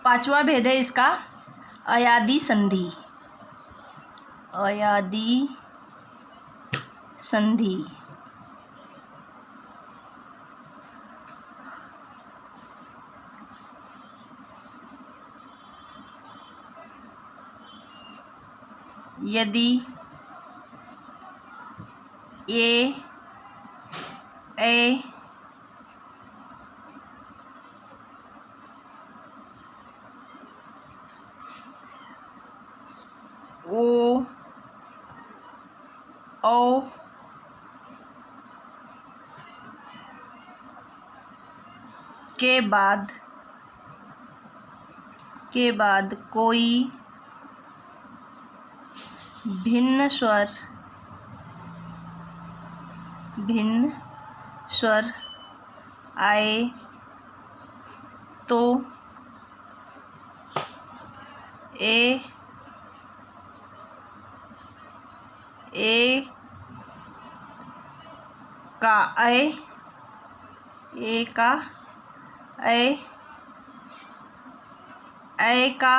पांचवा भेद है इसका अयादी संधि। अयादी संधि यदि ए ओ के बाद कोई भिन्न स्वर आए तो ए का ऐ का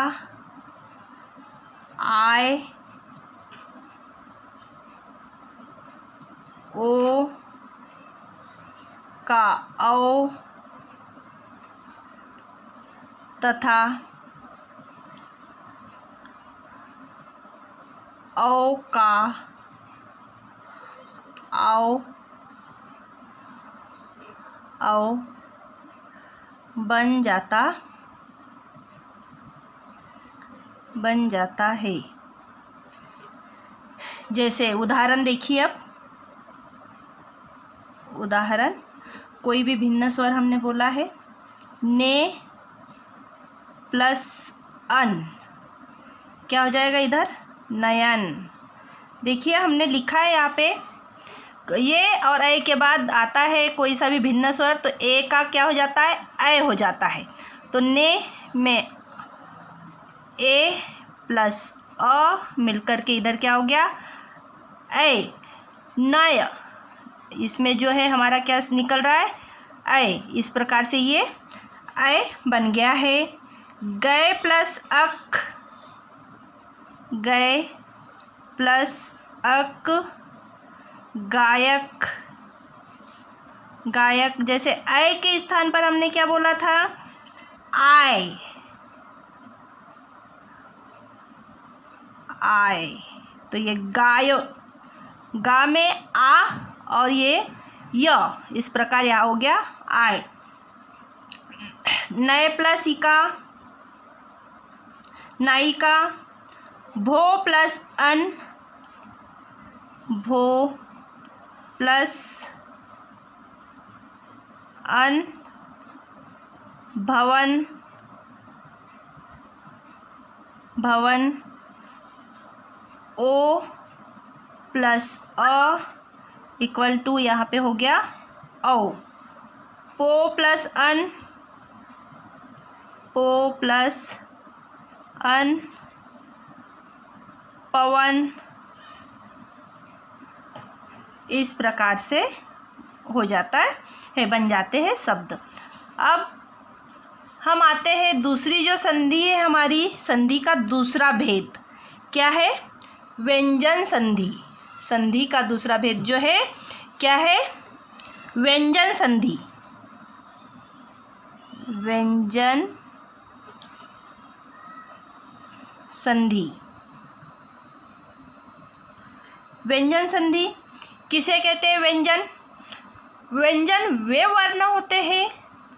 आय, ओ का औ तथा औ का औ बन जाता है। जैसे उदाहरण देखिए। अब उदाहरण, कोई भी भिन्न स्वर हमने बोला है, ने प्लस अन क्या हो जाएगा इधर, नयन। देखिए हमने लिखा है यहाँ पे ये, और ए के बाद आता है कोई सा भी भिन्न स्वर तो ए का क्या हो जाता है, ऐ हो जाता है। तो ने में ए प्लस अ मिलकर के इधर क्या हो गया, ऐ। नय, इसमें जो है हमारा क्या निकल रहा है, ऐ। इस प्रकार से ये ऐ बन गया है। गए प्लस अक, गए प्लस अक, गायक। जैसे ऐ के स्थान पर हमने क्या बोला था, आय। तो ये गायो, गा में आ और ये य, इस प्रकार यहाँ हो गया आय। नए प्लस इका, नायिका। भो प्लस अन, भो प्लस अन, भवन। ओ प्लस अ इक्वल टू यहाँ पे हो गया औ। पो प्लस अन, पवन। इस प्रकार से हो जाता है, बन जाते हैं शब्द। अब हम आते हैं दूसरी जो संधि है हमारी, संधि का दूसरा भेद क्या है, व्यंजन संधि। संधि का दूसरा भेद जो है क्या है, व्यंजन संधि। व्यंजन संधि। व्यंजन संधि किसे कहते हैं, व्यंजन वे वर्ण होते हैं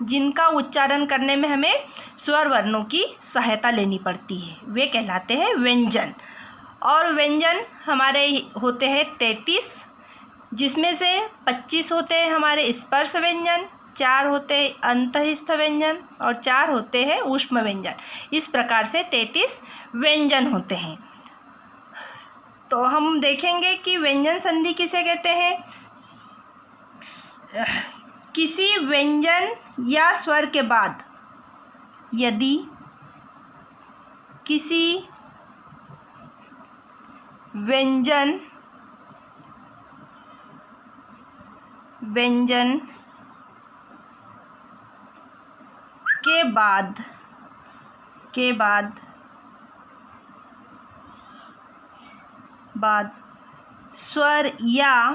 जिनका उच्चारण करने में हमें स्वर वर्णों की सहायता लेनी पड़ती है, वे कहलाते हैं व्यंजन। और व्यंजन हमारे होते हैं 33, जिसमें से 25 होते हैं हमारे स्पर्श व्यंजन, 4 होते हैं अंतःस्थ व्यंजन और 4 होते हैं ऊष्म व्यंजन। इस प्रकार से 33 व्यंजन होते हैं। तो हम देखेंगे कि व्यंजन संधि किसे कहते हैं, किसी व्यंजन या स्वर के बाद यदि किसी व्यंजन के बाद के बाद स्वर या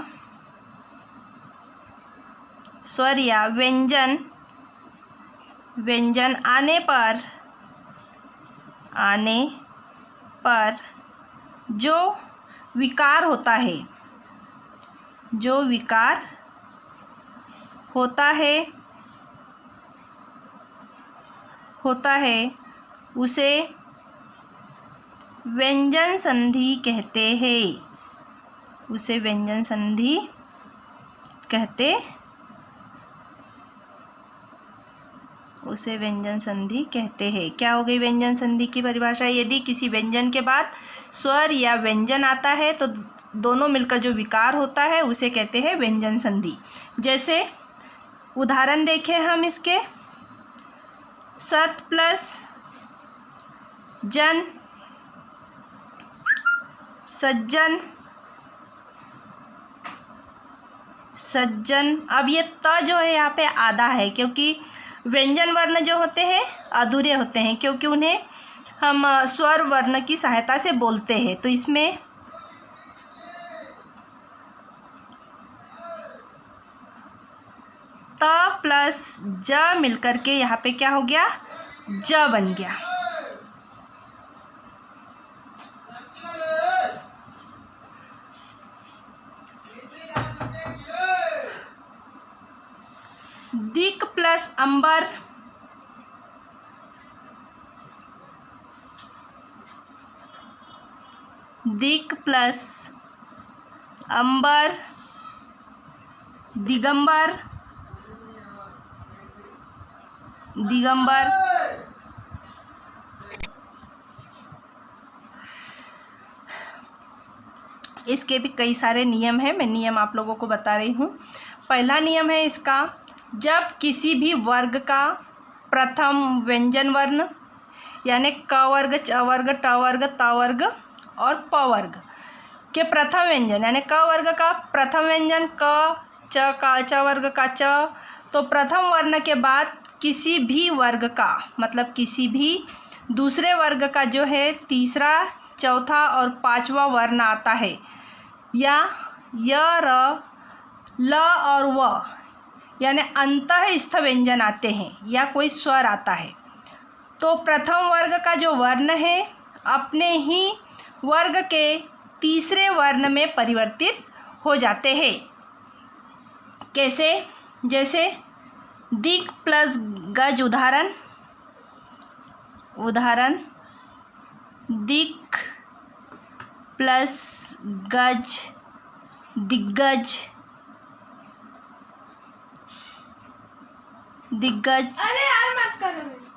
व्यंजन आने पर जो विकार होता है उसे व्यंजन संधि कहते हैं। क्या हो गई व्यंजन संधि की परिभाषा? यदि किसी व्यंजन के बाद स्वर या व्यंजन आता है तो दोनों मिलकर जो विकार होता है उसे कहते हैं व्यंजन संधि। जैसे उदाहरण देखें हम इसके, सत प्लस जन, सज्जन। अब ये त जो है यहाँ पे आधा है, क्योंकि व्यंजन वर्ण जो होते हैं अधूरे होते हैं, क्योंकि उन्हें हम स्वर वर्ण की सहायता से बोलते हैं। तो इसमें त प्लस ज मिलकर के यहाँ पे क्या हो गया? ज बन गया। दिक प्लस अंबर, दिक प्लस अंबर, दिगंबर। इसके भी कई सारे नियम हैं, मैं नियम आप लोगों को बता रही हूँ। पहला नियम है इसका, जब किसी भी वर्ग का प्रथम व्यंजन वर्ण यानी क वर्ग, च वर्ग, ट वर्ग, त वर्ग और प वर्ग के प्रथम व्यंजन यानी क वर्ग का प्रथम व्यंजन क, च वर्ग का च, तो प्रथम वर्ण के बाद किसी भी वर्ग का मतलब किसी भी दूसरे वर्ग का जो है तीसरा, चौथा और पांचवा वर्ण आता है, या य, र, ल और व यानी अंतःस्थ व्यंजन आते हैं या कोई स्वर आता है, तो प्रथम वर्ग का जो वर्ण है अपने ही वर्ग के तीसरे वर्ण में परिवर्तित हो जाते हैं। कैसे? जैसे दिक प्लस गज। उदाहरण दिक प्लस गज, दिग्गज। अरे यार मत करो।